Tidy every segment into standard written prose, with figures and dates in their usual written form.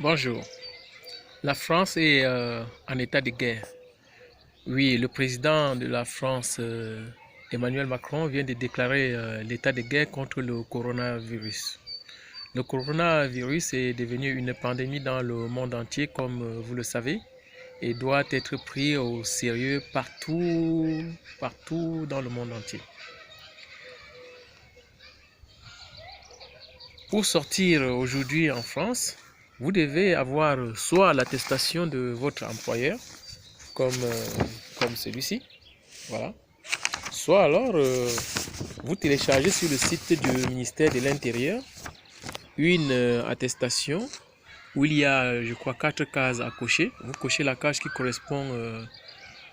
Bonjour. La France est en état de guerre. Oui, le président de la France, Emmanuel Macron, vient de déclarer l'état de guerre contre le coronavirus. Le coronavirus est devenu une pandémie dans le monde entier, comme vous le savez, et doit être pris au sérieux partout dans le monde entier. Pour sortir aujourd'hui en France, vous devez avoir soit l'attestation de votre employeur, comme celui-ci, voilà. Soit alors, vous téléchargez sur le site du ministère de l'Intérieur une attestation où il y a, je crois, 4 cases à cocher. Vous cochez la case qui correspond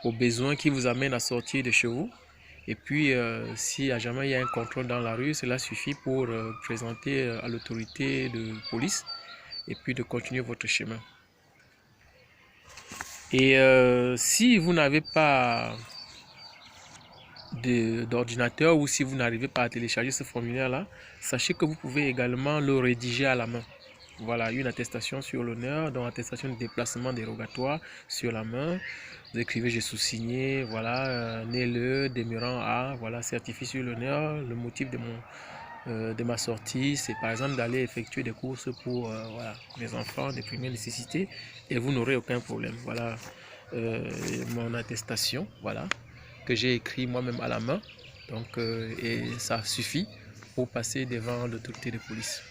aux besoins qui vous amènent à sortir de chez vous. Et puis, si à jamais il y a un contrôle dans la rue, cela suffit pour présenter à l'autorité de police et puis de continuer votre chemin. Et si vous n'avez pas d'ordinateur ou si vous n'arrivez pas à télécharger ce formulaire-là, sachez que vous pouvez également le rédiger à la main. Voilà, une attestation sur l'honneur, donc attestation de déplacement dérogatoire sur la main. Vous écrivez j'ai sous-signé, voilà, né le, demeurant à, voilà, certifié sur l'honneur. Le motif de ma sortie, c'est par exemple d'aller effectuer des courses pour voilà, les enfants de première nécessité et vous n'aurez aucun problème. Voilà mon attestation, voilà, que j'ai écrit moi-même à la main, donc et ça suffit pour passer devant l'autorité de police.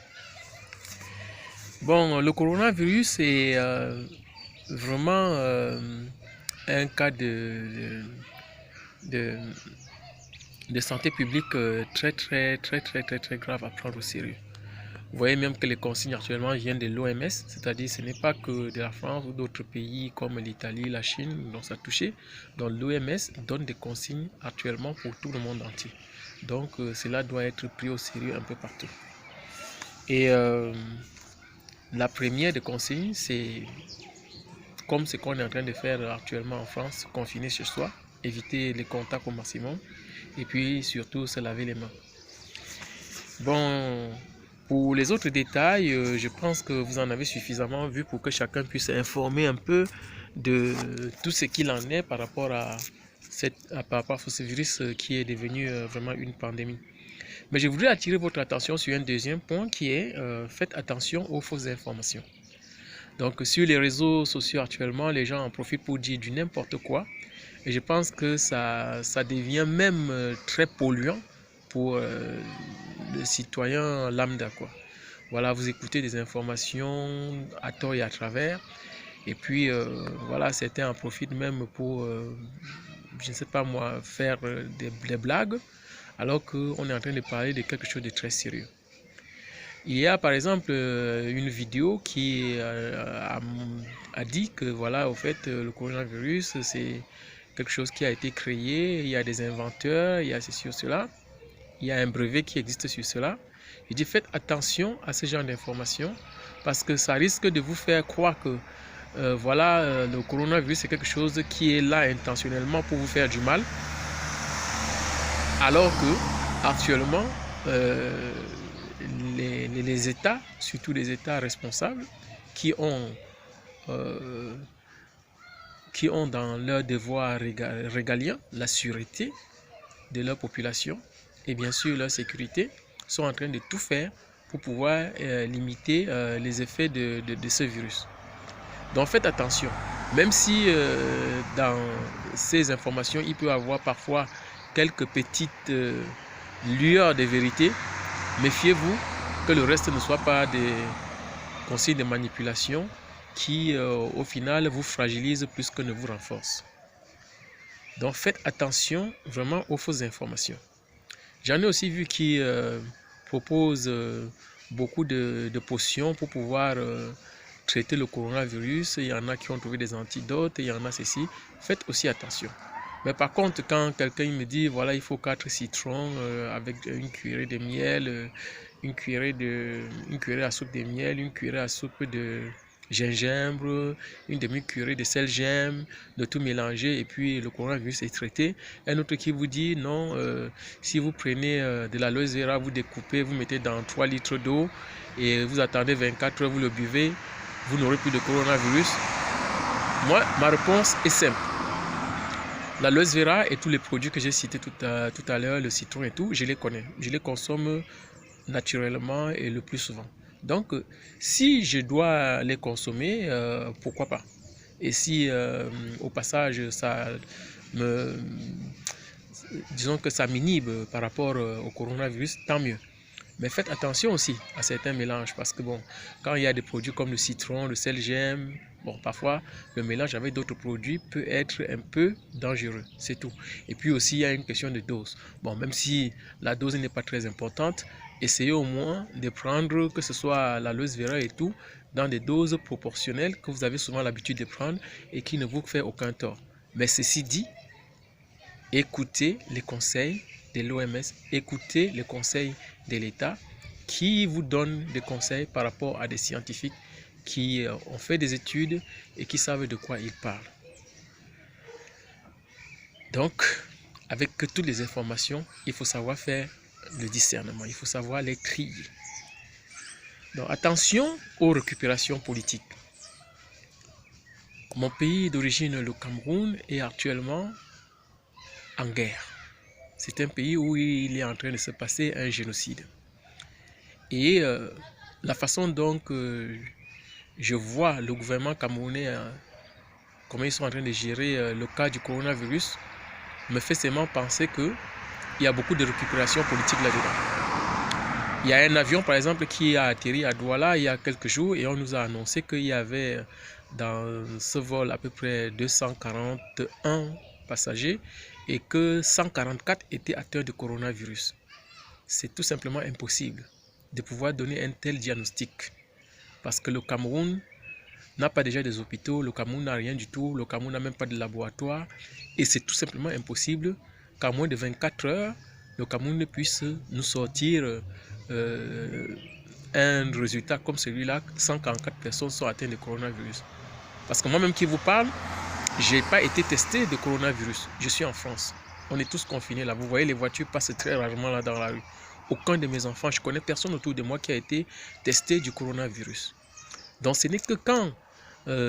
Bon, le coronavirus est vraiment un cas de santé publique très grave à prendre au sérieux. Vous voyez même que les consignes actuellement viennent de l'OMS, c'est-à-dire ce n'est pas que de la France ou d'autres pays comme l'Italie, la Chine dont ça a touché. Donc l'OMS donne des consignes actuellement pour tout le monde entier. Donc cela doit être pris au sérieux un peu partout. Et la première des consignes, c'est comme ce qu'on est en train de faire actuellement en France, confiner chez soi, éviter les contacts au maximum et puis surtout se laver les mains. Bon, pour les autres détails, je pense que vous en avez suffisamment vu pour que chacun puisse informer un peu de tout ce qu'il en est par rapport à ce virus qui est devenu vraiment une pandémie. Mais je voudrais attirer votre attention sur un deuxième point qui est faites attention aux fausses informations. Donc sur les réseaux sociaux actuellement, les gens en profitent pour dire du n'importe quoi. Et je pense que ça devient même très polluant pour le citoyen lambda, quoi. Voilà, vous écoutez des informations à tort et à travers. Et puis, voilà, certains en profitent même pour, je ne sais pas moi, faire des blagues, alors qu'on est en train de parler de quelque chose de très sérieux. Il y a par exemple une vidéo qui a dit que voilà, au fait, le coronavirus, c'est quelque chose qui a été créé, il y a des inventeurs, il y a ceci ou cela, il y a un brevet qui existe sur cela. Je dis faites attention à ce genre d'informations parce que ça risque de vous faire croire que voilà, le coronavirus c'est quelque chose qui est là intentionnellement pour vous faire du mal, alors que actuellement les États, surtout les États responsables, qui ont dans leur devoir régalien la sûreté de leur population et bien sûr leur sécurité, sont en train de tout faire pour pouvoir limiter les effets de ce virus. Donc faites attention, même si dans ces informations, il peut y avoir parfois quelques petites lueurs de vérité, méfiez-vous que le reste ne soit pas des consignes de manipulation qui au final vous fragilisent plus que ne vous renforcent. Donc faites attention vraiment aux fausses informations. J'en ai aussi vu qui proposent beaucoup de potions pour pouvoir traiter le coronavirus. Il y en a qui ont trouvé des antidotes, il y en a ceci. Faites aussi attention. Mais par contre, quand quelqu'un me dit, voilà, il faut 4 citrons avec une cuillerée de miel, une cuillerée à soupe de miel, une cuillerée à soupe de gingembre, une demi-cuillerée de sel gemme, de tout mélanger et puis le coronavirus est traité. Un autre qui vous dit non, si vous prenez de l'aloe vera, vous découpez, vous mettez dans 3 litres d'eau et vous attendez 24 heures, vous le buvez, vous n'aurez plus de coronavirus? Moi, ma réponse est simple. L'aloe vera et tous les produits que j'ai cités tout à l'heure, le citron et tout, je les connais. Je les consomme naturellement et le plus souvent. Donc, si je dois les consommer, pourquoi pas? Et si, au passage, disons que ça m'inhibe par rapport au coronavirus, tant mieux. Mais faites attention aussi à certains mélanges parce que bon, quand il y a des produits comme le citron, le sel gemme, bon, parfois le mélange avec d'autres produits peut être un peu dangereux, c'est tout. Et puis aussi, il y a une question de dose. Bon, même si la dose n'est pas très importante, essayez au moins de prendre, que ce soit l'aloe vera et tout, dans des doses proportionnelles que vous avez souvent l'habitude de prendre et qui ne vous fait aucun tort. Mais ceci dit, écoutez les conseils de l'OMS, écoutez les conseils de l'État qui vous donnent des conseils par rapport à des scientifiques qui ont fait des études et qui savent de quoi ils parlent. Donc, avec toutes les informations, il faut savoir faire le discernement, il faut savoir les trier. Donc, attention aux récupérations politiques. Mon pays d'origine, le Cameroun, est actuellement en guerre. C'est un pays où il est en train de se passer un génocide. Et la façon dont je vois le gouvernement camerounais, comment ils sont en train de gérer le cas du coronavirus, me fait seulement penser qu'il y a beaucoup de récupération politique là-dedans. Il y a un avion, par exemple, qui a atterri à Douala il y a quelques jours et on nous a annoncé qu'il y avait dans ce vol à peu près 241 passagers et que 144 étaient atteints de coronavirus. C'est tout simplement impossible de pouvoir donner un tel diagnostic parce que le Cameroun n'a pas déjà des hôpitaux, le Cameroun n'a rien du tout, le Cameroun n'a même pas de laboratoire et c'est tout simplement impossible qu'en moins de 24 heures, le Cameroun puisse nous sortir un résultat comme celui-là, 144 personnes sont atteintes de coronavirus. Parce que moi-même qui vous parle, je n'ai pas été testé de coronavirus. Je suis en France. On est tous confinés là. Vous voyez, les voitures passent très rarement là dans la rue. Aucun de mes enfants, je connais personne autour de moi qui a été testé du coronavirus. Donc ce n'est que quand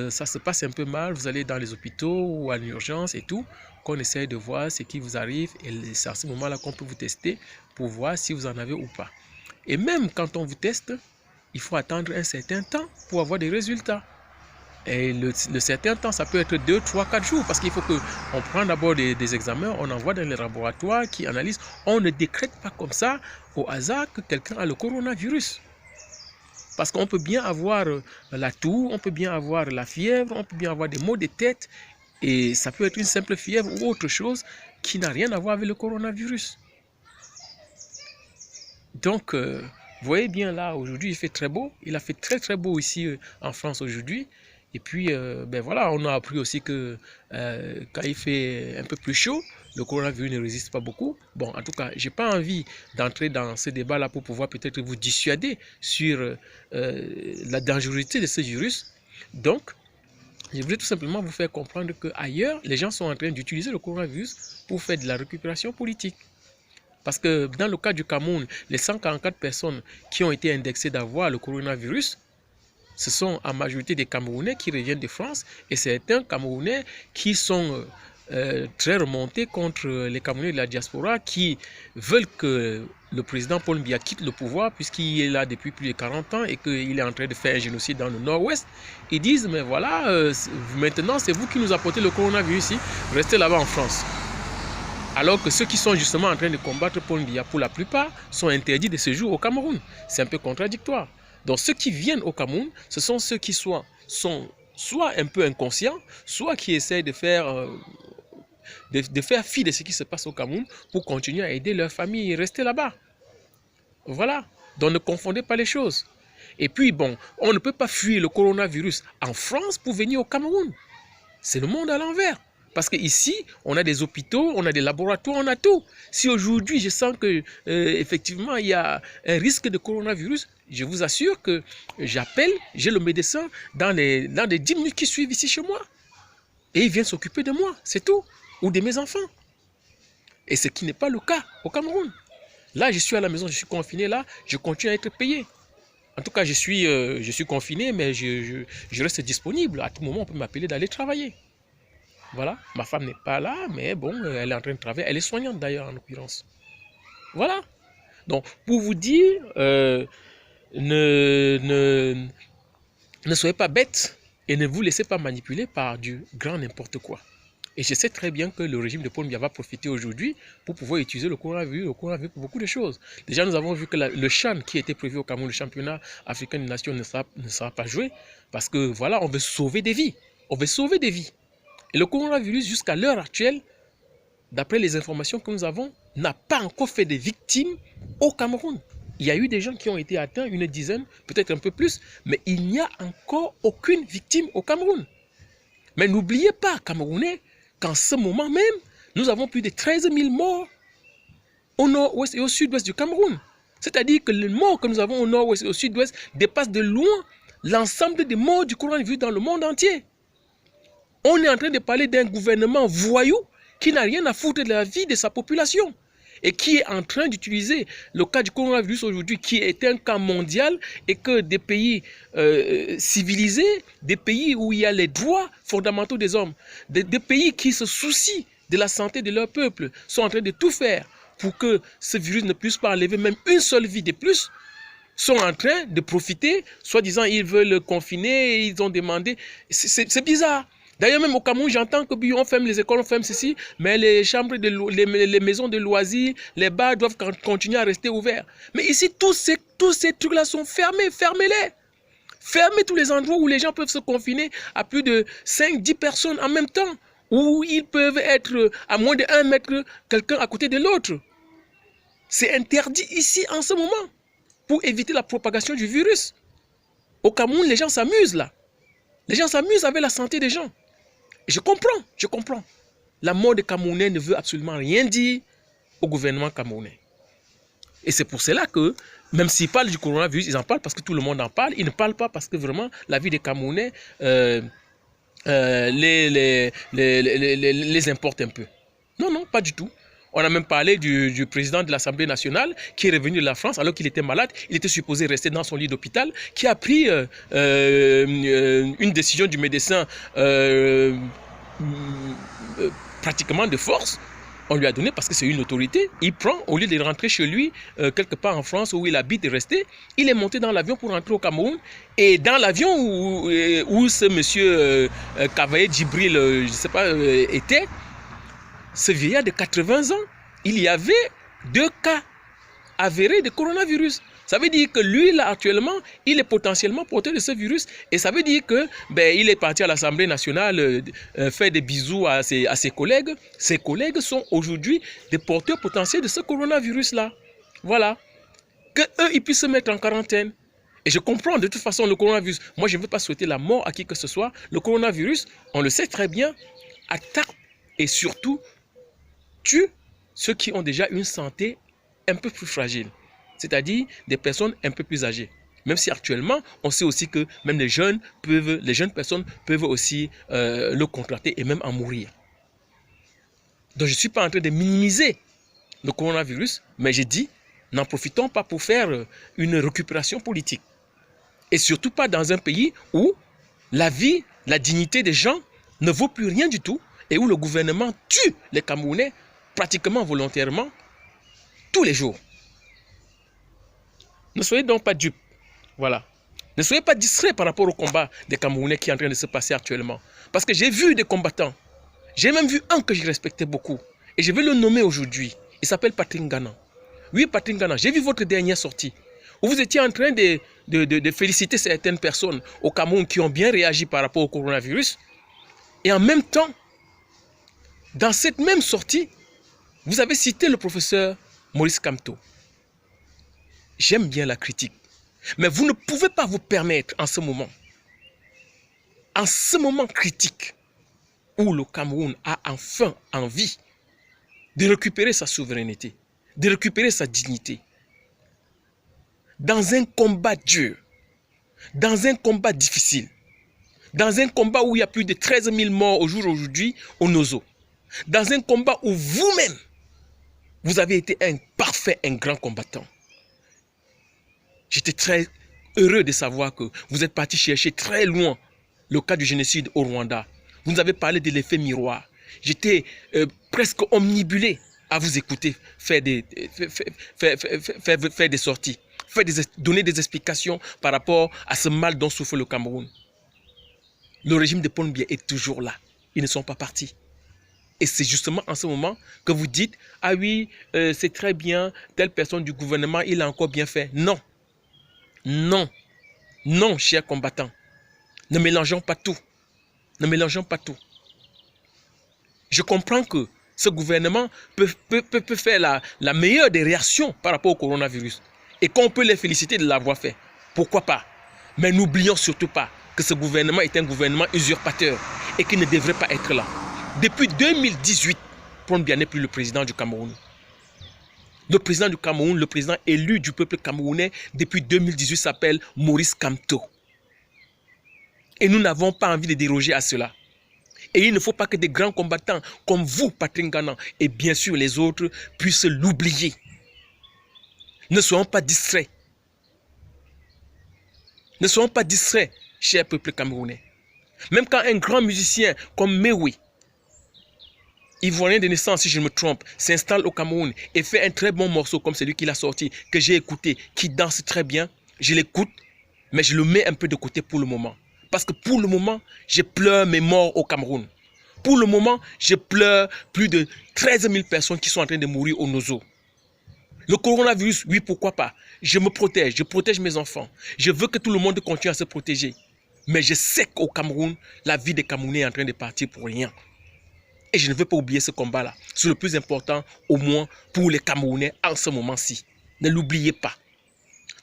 ça se passe un peu mal, vous allez dans les hôpitaux ou à l'urgence et tout, qu'on essaye de voir ce qui vous arrive et c'est à ce moment-là qu'on peut vous tester pour voir si vous en avez ou pas. Et même quand on vous teste, il faut attendre un certain temps pour avoir des résultats. Et le certain temps, ça peut être 2, 3, 4 jours parce qu'il faut qu'on prenne d'abord des examens, on envoie dans les laboratoires qui analysent. On ne décrète pas comme ça au hasard que quelqu'un a le coronavirus. Parce qu'on peut bien avoir la toux, on peut bien avoir la fièvre, on peut bien avoir des maux de tête et ça peut être une simple fièvre ou autre chose qui n'a rien à voir avec le coronavirus. Donc, vous voyez bien là, aujourd'hui il fait très beau, il a fait très très beau ici en France aujourd'hui. Et puis, ben voilà, on a appris aussi que quand il fait un peu plus chaud, le coronavirus ne résiste pas beaucoup. Bon, en tout cas, je n'ai pas envie d'entrer dans ce débat-là pour pouvoir peut-être vous dissuader sur la dangerosité de ce virus. Donc, je voulais tout simplement vous faire comprendre qu'ailleurs, les gens sont en train d'utiliser le coronavirus pour faire de la récupération politique. Parce que dans le cas du Cameroun, les 144 personnes qui ont été indexées d'avoir le coronavirus, ce sont en majorité des Camerounais qui reviennent de France et certains Camerounais qui sont très remontés contre les Camerounais de la diaspora qui veulent que le président Paul Biya quitte le pouvoir puisqu'il est là depuis plus de 40 ans et qu'il est en train de faire un génocide dans le nord-ouest. Ils disent, mais voilà, maintenant c'est vous qui nous apportez le coronavirus ici, restez là-bas en France. Alors que ceux qui sont justement en train de combattre Paul Biya, pour la plupart, sont interdits de séjour au Cameroun. C'est un peu contradictoire. Donc ceux qui viennent au Cameroun, ce sont ceux qui sont soit un peu inconscients, soit qui essayent de faire fi de ce qui se passe au Cameroun pour continuer à aider leur famille et rester là-bas. Voilà. Donc ne confondez pas les choses. Et puis bon, on ne peut pas fuir le coronavirus en France pour venir au Cameroun. C'est le monde à l'envers. Parce qu'ici, on a des hôpitaux, on a des laboratoires, on a tout. Si aujourd'hui, je sens que effectivement, il y a un risque de coronavirus, je vous assure que j'appelle, j'ai le médecin dans les 10 minutes qui suivent ici chez moi. Et il vient s'occuper de moi, c'est tout. Ou de mes enfants. Et ce qui n'est pas le cas au Cameroun. Là, je suis à la maison, je suis confiné là, je continue à être payé. En tout cas, je suis confiné, mais je reste disponible. À tout moment, on peut m'appeler d'aller travailler. Voilà, ma femme n'est pas là, mais bon, elle est en train de travailler. Elle est soignante d'ailleurs, en l'occurrence. Voilà. Donc, pour vous dire, ne, ne, ne soyez pas bêtes et ne vous laissez pas manipuler par du grand n'importe quoi. Et je sais très bien que le régime de Paul Biya va profiter aujourd'hui pour pouvoir utiliser le coronavirus pour beaucoup de choses. Déjà, nous avons vu que le CHAN qui était prévu au Cameroun, le championnat africain des nations, ne sera pas joué parce que voilà, on veut sauver des vies. On veut sauver des vies. Et le coronavirus, jusqu'à l'heure actuelle, d'après les informations que nous avons, n'a pas encore fait de victimes au Cameroun. Il y a eu des gens qui ont été atteints, une dizaine, peut-être un peu plus, mais il n'y a encore aucune victime au Cameroun. Mais n'oubliez pas, Camerounais, qu'en ce moment même, nous avons plus de 13 000 morts au nord-ouest et au sud-ouest du Cameroun. C'est-à-dire que les morts que nous avons au nord-ouest et au sud-ouest dépassent de loin l'ensemble des morts du coronavirus dans le monde entier. On est en train de parler d'un gouvernement voyou qui n'a rien à foutre de la vie de sa population et qui est en train d'utiliser le cas du coronavirus aujourd'hui, qui est un cas mondial, et que des pays civilisés, des pays où il y a les droits fondamentaux des hommes, des pays qui se soucient de la santé de leur peuple, sont en train de tout faire pour que ce virus ne puisse pas enlever même une seule vie de plus, sont en train de profiter, soi-disant ils veulent le confiner, ils ont demandé, c'est bizarre. D'ailleurs, même au Cameroun, j'entends que on ferme les écoles, on ferme ceci, mais les chambres, les maisons de loisirs, les bars doivent continuer à rester ouverts. Mais ici, tous ces trucs-là sont fermés, fermez-les. Fermez tous les endroits où les gens peuvent se confiner à plus de 5-10 personnes en même temps, où ils peuvent être à moins de 1 mètre, quelqu'un à côté de l'autre. C'est interdit ici en ce moment, pour éviter la propagation du virus. Au Cameroun, les gens s'amusent là. Les gens s'amusent avec la santé des gens. Je comprends. La mort des Camerounais ne veut absolument rien dire au gouvernement camerounais. Et c'est pour cela que, même s'ils parlent du coronavirus, ils en parlent parce que tout le monde en parle. Ils ne parlent pas parce que vraiment la vie des Camerounais les importe un peu. Non, pas du tout. On a même parlé du président de l'Assemblée nationale qui est revenu de la France alors qu'il était malade. Il était supposé rester dans son lit d'hôpital, qui a pris une décision du médecin pratiquement de force. On lui a donné parce que c'est une autorité. Il prend, au lieu de rentrer chez lui, quelque part en France où il habite et rester, il est monté dans l'avion pour rentrer au Cameroun. Et dans l'avion où ce monsieur Kavaye Djibril, je ne sais pas, était, ce vieillard de 80 ans, il y avait 2 cas avérés de coronavirus. Ça veut dire que lui, là, actuellement, il est potentiellement porteur de ce virus. Et ça veut dire que il est parti à l'Assemblée nationale faire des bisous à ses collègues. Ses collègues sont aujourd'hui des porteurs potentiels de ce coronavirus-là. Voilà. Qu'eux, ils puissent se mettre en quarantaine. Et je comprends, de toute façon, le coronavirus, moi, je ne veux pas souhaiter la mort à qui que ce soit. Le coronavirus, on le sait très bien, attaque et surtout tue ceux qui ont déjà une santé un peu plus fragile, c'est-à-dire des personnes un peu plus âgées. Même si actuellement, on sait aussi que même les jeunes personnes peuvent aussi le contracter et même en mourir. Donc je ne suis pas en train de minimiser le coronavirus, mais j'ai dit, n'en profitons pas pour faire une récupération politique. Et surtout pas dans un pays où la vie, la dignité des gens ne vaut plus rien du tout et où le gouvernement tue les Camerounais pratiquement volontairement tous les jours. Ne soyez donc pas dupes. Voilà. Ne soyez pas distraits par rapport au combat des Camerounais qui est en train de se passer actuellement. Parce que j'ai vu des combattants. J'ai même vu un que je respectais beaucoup. Et je vais le nommer aujourd'hui. Il s'appelle Patrick Ngana. Oui, Patrick Ngana, j'ai vu votre dernière sortie, où vous étiez en train de féliciter certaines personnes au Cameroun qui ont bien réagi par rapport au coronavirus. Et en même temps, dans cette même sortie, vous avez cité le professeur Maurice Kamto. J'aime bien la critique. Mais vous ne pouvez pas vous permettre en ce moment critique, où le Cameroun a enfin envie de récupérer sa souveraineté, de récupérer sa dignité, dans un combat dur, dans un combat difficile, dans un combat où il y a plus de 13 000 morts au jour d'aujourd'hui au Nozo, dans un combat où vous-même, vous avez été un grand combattant. J'étais très heureux de savoir que vous êtes parti chercher très loin le cas du génocide au Rwanda. Vous nous avez parlé de l'effet miroir. J'étais presque omnibulé à vous écouter faire des sorties, donner des explications par rapport à ce mal dont souffre le Cameroun. Le régime de Paul Biya est toujours là. Ils ne sont pas partis. Et c'est justement en ce moment que vous dites, ah oui, c'est très bien, telle personne du gouvernement, il a encore bien fait. Non, non, non, chers combattants. Ne mélangeons pas tout. Ne mélangeons pas tout. Je comprends que ce gouvernement peut faire la meilleure des réactions par rapport au coronavirus. Et qu'on peut les féliciter de l'avoir fait. Pourquoi pas? Mais n'oublions surtout pas que ce gouvernement est un gouvernement usurpateur et qu'il ne devrait pas être là. Depuis 2018, Paul Biya n'est plus le président du Cameroun. Le président du Cameroun, le président élu du peuple camerounais depuis 2018 s'appelle Maurice Kamto. Et nous n'avons pas envie de déroger à cela. Et il ne faut pas que des grands combattants comme vous, Patrick Ngana, et bien sûr les autres, puissent l'oublier. Ne soyons pas distraits. Ne soyons pas distraits, cher peuple camerounais. Même quand un grand musicien comme Mewi, ivoirien de naissance si je ne me trompe, s'installe au Cameroun et fait un très bon morceau comme celui qu'il a sorti, que j'ai écouté, qui danse très bien, je l'écoute, mais je le mets un peu de côté pour le moment. Parce que pour le moment, je pleure mes morts au Cameroun. Pour le moment, je pleure plus de 13 000 personnes qui sont en train de mourir au Nozo. Le coronavirus, oui, pourquoi pas. Je me protège, je protège mes enfants. Je veux que tout le monde continue à se protéger. Mais je sais qu'au Cameroun, la vie des Camerounais est en train de partir pour rien. Et je ne veux pas oublier ce combat-là. C'est le plus important, au moins, pour les Camerounais en ce moment-ci. Ne l'oubliez pas.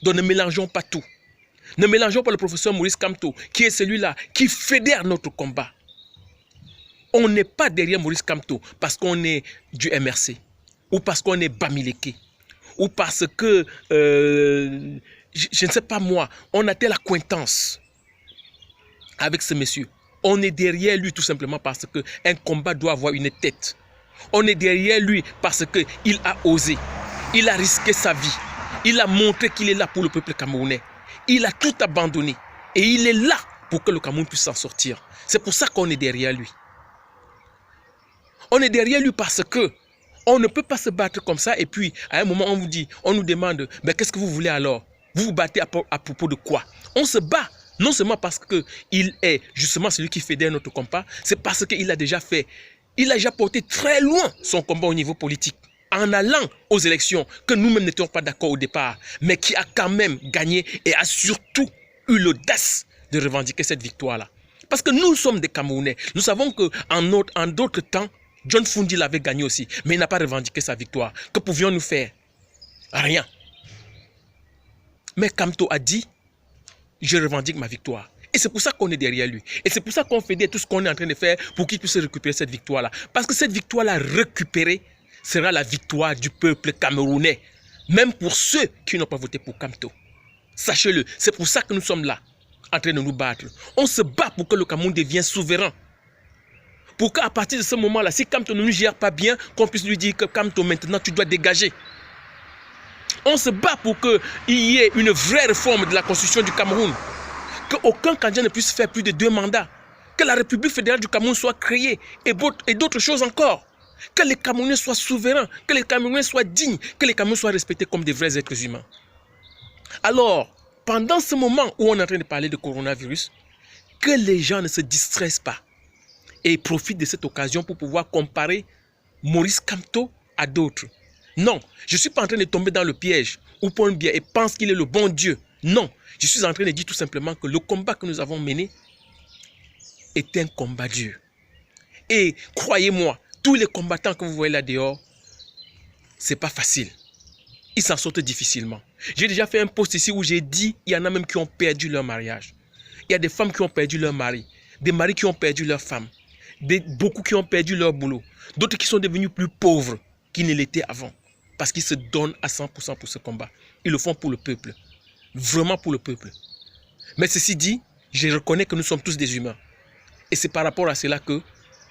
Donc ne mélangeons pas tout. Ne mélangeons pas le professeur Maurice Kamto, qui est celui-là qui fédère notre combat. On n'est pas derrière Maurice Kamto parce qu'on est du MRC, ou parce qu'on est Bamileke, ou parce que, je ne sais pas moi, on a telle acquaintance avec ce monsieur. On est derrière lui tout simplement parce qu'un combat doit avoir une tête. On est derrière lui parce qu'il a osé, il a risqué sa vie, il a montré qu'il est là pour le peuple camerounais. Il a tout abandonné et il est là pour que le Cameroun puisse s'en sortir. C'est pour ça qu'on est derrière lui. On est derrière lui parce que on ne peut pas se battre comme ça et puis à un moment on nous demande, mais qu'est-ce que vous voulez alors? Vous vous battez à propos de quoi? On se bat non seulement parce qu'il est justement celui qui fédère notre combat, c'est parce qu'il a déjà porté très loin son combat au niveau politique. En allant aux élections, que nous-mêmes n'étions pas d'accord au départ, mais qui a quand même gagné et a surtout eu l'audace de revendiquer cette victoire-là. Parce que nous sommes des Camerounais. Nous savons qu'en d'autres temps, John Fundi l'avait gagné aussi, mais il n'a pas revendiqué sa victoire. Que pouvions-nous faire? Rien. Mais Kamto a dit, je revendique ma victoire. Et c'est pour ça qu'on est derrière lui. Et c'est pour ça qu'on fait tout ce qu'on est en train de faire pour qu'il puisse récupérer cette victoire-là. Parce que cette victoire-là récupérée, sera la victoire du peuple camerounais, même pour ceux qui n'ont pas voté pour Kamto. Sachez-le, c'est pour ça que nous sommes là, en train de nous battre. On se bat pour que le Cameroun devienne souverain. Pour qu'à partir de ce moment-là, si Kamto ne nous gère pas bien, qu'on puisse lui dire que Kamto, maintenant, tu dois dégager. On se bat pour qu'il y ait une vraie réforme de la constitution du Cameroun. Qu'aucun candidat ne puisse faire plus de 2 mandats. Que la République fédérale du Cameroun soit créée et d'autres choses encore. Que les Camerounais soient souverains, que les Camerounais soient dignes, que les Camerounais soient respectés comme des vrais êtres humains. Alors, pendant ce moment où on est en train de parler de coronavirus, que les gens ne se distraient pas et profitent de cette occasion pour pouvoir comparer Maurice Kamto à d'autres. Non, je ne suis pas en train de tomber dans le piège où Paul Biya et pense qu'il est le bon Dieu. Non, je suis en train de dire tout simplement que le combat que nous avons mené est un combat dur. Et croyez-moi, tous les combattants que vous voyez là dehors, ce n'est pas facile. Ils s'en sortent difficilement. J'ai déjà fait un post ici où j'ai dit, il y en a même qui ont perdu leur mariage. Il y a des femmes qui ont perdu leur mari, des maris qui ont perdu leur femme, beaucoup qui ont perdu leur boulot, d'autres qui sont devenus plus pauvres qu'ils ne l'étaient avant. Parce qu'ils se donnent à 100% pour ce combat. Ils le font pour le peuple. Vraiment pour le peuple. Mais ceci dit, je reconnais que nous sommes tous des humains. Et c'est par rapport à cela que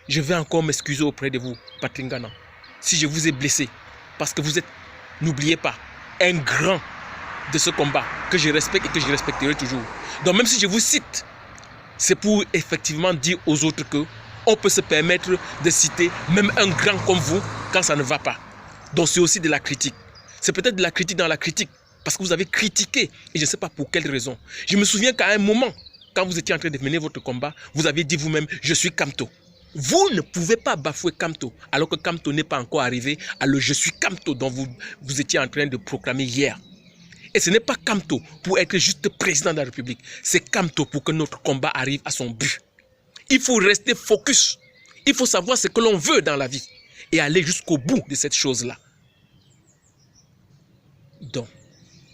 je vais encore m'excuser auprès de vous, Patrick Ngana, si je vous ai blessé. Parce que vous êtes, n'oubliez pas, un grand de ce combat que je respecte et que je respecterai toujours. Donc même si je vous cite, c'est pour effectivement dire aux autres que on peut se permettre de citer même un grand comme vous quand ça ne va pas. Donc c'est aussi de la critique. C'est peut-être de la critique dans la critique parce que vous avez critiqué et je ne sais pas pour quelle raison. Je me souviens qu'à un moment, quand vous étiez en train de mener votre combat, vous avez dit vous-même, je suis Kamto. Vous ne pouvez pas bafouer Kamto alors que Kamto n'est pas encore arrivé à le je suis Kamto dont vous étiez en train de proclamer hier. Et ce n'est pas Kamto pour être juste président de la République. C'est Kamto pour que notre combat arrive à son but. Il faut rester focus. Il faut savoir ce que l'on veut dans la vie et aller jusqu'au bout de cette chose-là. Donc,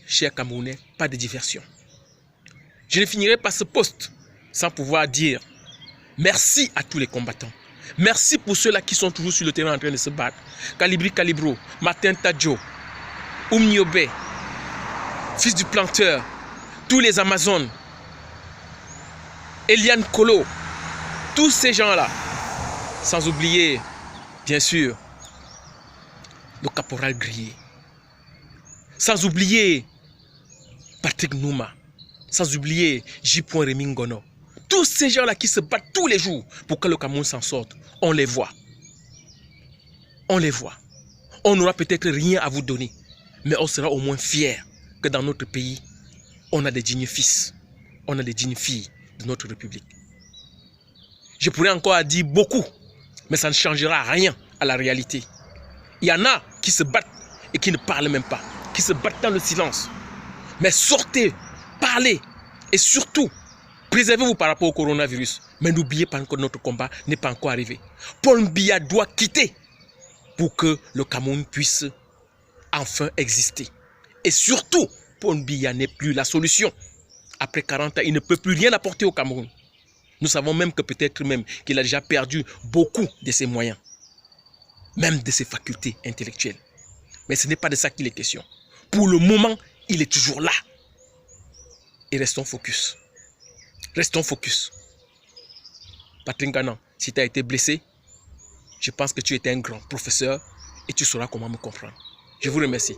chers Camerounais, pas de diversion. Je ne finirai pas ce poste sans pouvoir dire merci à tous les combattants. Merci pour ceux-là qui sont toujours sur le terrain en train de se battre. Calibri Calibro, Martin Tadjo, Oumniobe, fils du planteur, tous les Amazones, Eliane Kolo, tous ces gens-là, sans oublier, bien sûr, le caporal Grillé, sans oublier Patrick Nouma, sans oublier J. Remingono. Tous ces gens-là qui se battent tous les jours pour que le Cameroun s'en sorte, on les voit. On les voit. On n'aura peut-être rien à vous donner, mais on sera au moins fiers que dans notre pays, on a des dignes fils, on a des dignes filles de notre République. Je pourrais encore dire beaucoup, mais ça ne changera rien à la réalité. Il y en a qui se battent et qui ne parlent même pas, qui se battent dans le silence. Mais sortez, parlez et surtout, préservez-vous par rapport au coronavirus. Mais n'oubliez pas que notre combat n'est pas encore arrivé. Paul Biya doit quitter pour que le Cameroun puisse enfin exister. Et surtout, Paul Biya n'est plus la solution. Après 40 ans, il ne peut plus rien apporter au Cameroun. Nous savons même que peut-être même qu'il a déjà perdu beaucoup de ses moyens, même de ses facultés intellectuelles. Mais ce n'est pas de ça qu'il est question. Pour le moment, il est toujours là. Et restons focus. Restons focus. Patrick Ganan, si tu as été blessé, je pense que tu étais un grand professeur et tu sauras comment me comprendre. Je vous remercie.